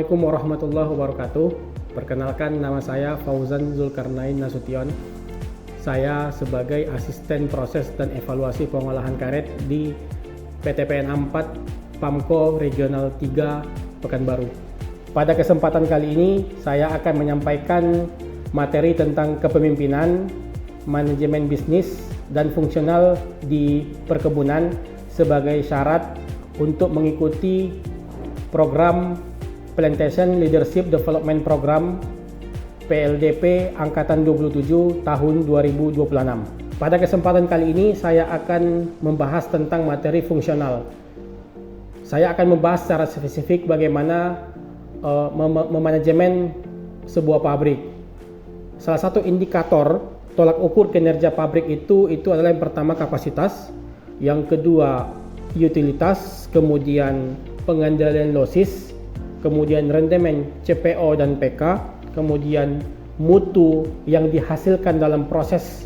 Assalamualaikum warahmatullahi wabarakatuh. Perkenalkan, nama saya Fauzan Zulkarnain Nasution. Saya sebagai asisten proses dan evaluasi pengolahan karet di PT PNA 4 PAMKO Regional 3 Pekanbaru. Pada kesempatan kali ini saya akan menyampaikan materi tentang kepemimpinan, manajemen bisnis, dan fungsional di perkebunan sebagai syarat untuk mengikuti program Plantation Leadership Development Program PLDP Angkatan 27 tahun 2026. Pada kesempatan kali ini saya akan membahas tentang materi fungsional. Saya akan membahas secara spesifik bagaimana memanajemen sebuah pabrik. Salah satu indikator tolak ukur kinerja pabrik itu adalah yang pertama kapasitas, yang kedua utilitas, kemudian pengendalian losis, kemudian rendemen CPO dan PK, kemudian mutu yang dihasilkan dalam proses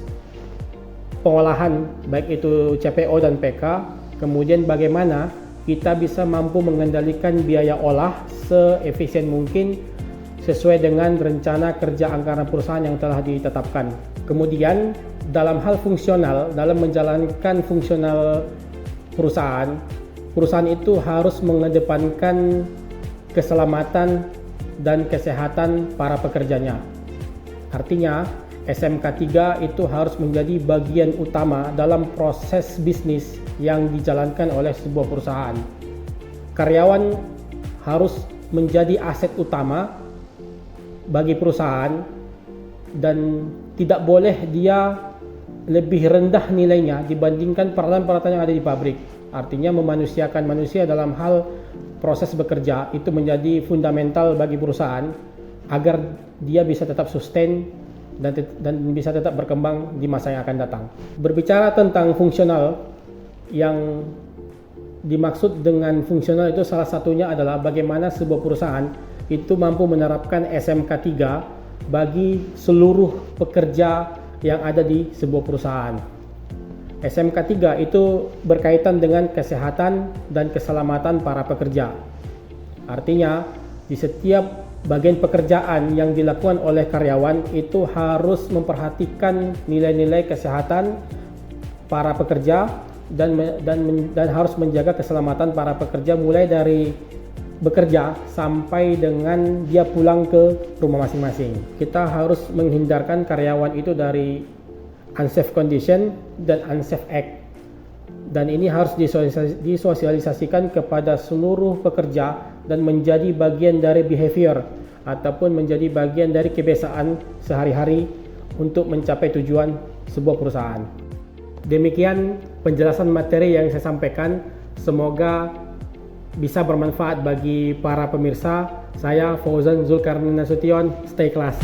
pengolahan baik itu CPO dan PK, kemudian bagaimana kita bisa mampu mengendalikan biaya olah seefisien mungkin sesuai dengan rencana kerja anggaran perusahaan yang telah ditetapkan. Kemudian dalam hal fungsional, dalam menjalankan fungsional perusahaan itu harus mengedepankan keselamatan dan kesehatan para pekerjanya. Artinya, SMK 3 itu harus menjadi bagian utama dalam proses bisnis yang dijalankan oleh sebuah perusahaan. Karyawan harus menjadi aset utama bagi perusahaan dan tidak boleh dia lebih rendah nilainya dibandingkan peralatan-peralatan yang ada di pabrik. Artinya memanusiakan manusia dalam hal proses bekerja itu menjadi fundamental bagi perusahaan agar dia bisa tetap sustain dan bisa tetap berkembang di masa yang akan datang. Berbicara tentang fungsional, yang dimaksud dengan fungsional itu salah satunya adalah bagaimana sebuah perusahaan itu mampu menerapkan SMK 3 bagi seluruh pekerja yang ada di sebuah perusahaan. SMK 3 itu berkaitan dengan kesehatan dan keselamatan para pekerja. Artinya, di setiap bagian pekerjaan yang dilakukan oleh karyawan itu harus memperhatikan nilai-nilai kesehatan para pekerja dan harus menjaga keselamatan para pekerja mulai dari bekerja sampai dengan dia pulang ke rumah masing-masing. Kita harus menghindarkan karyawan itu dari unsafe condition dan unsafe act, dan ini harus disosialisasikan kepada seluruh pekerja dan menjadi bagian dari behavior ataupun menjadi bagian dari kebiasaan sehari-hari untuk mencapai tujuan sebuah perusahaan. Demikian penjelasan materi yang saya sampaikan, semoga bisa bermanfaat bagi para pemirsa. Saya Fauzan Zulkarnain Nasution, stay class.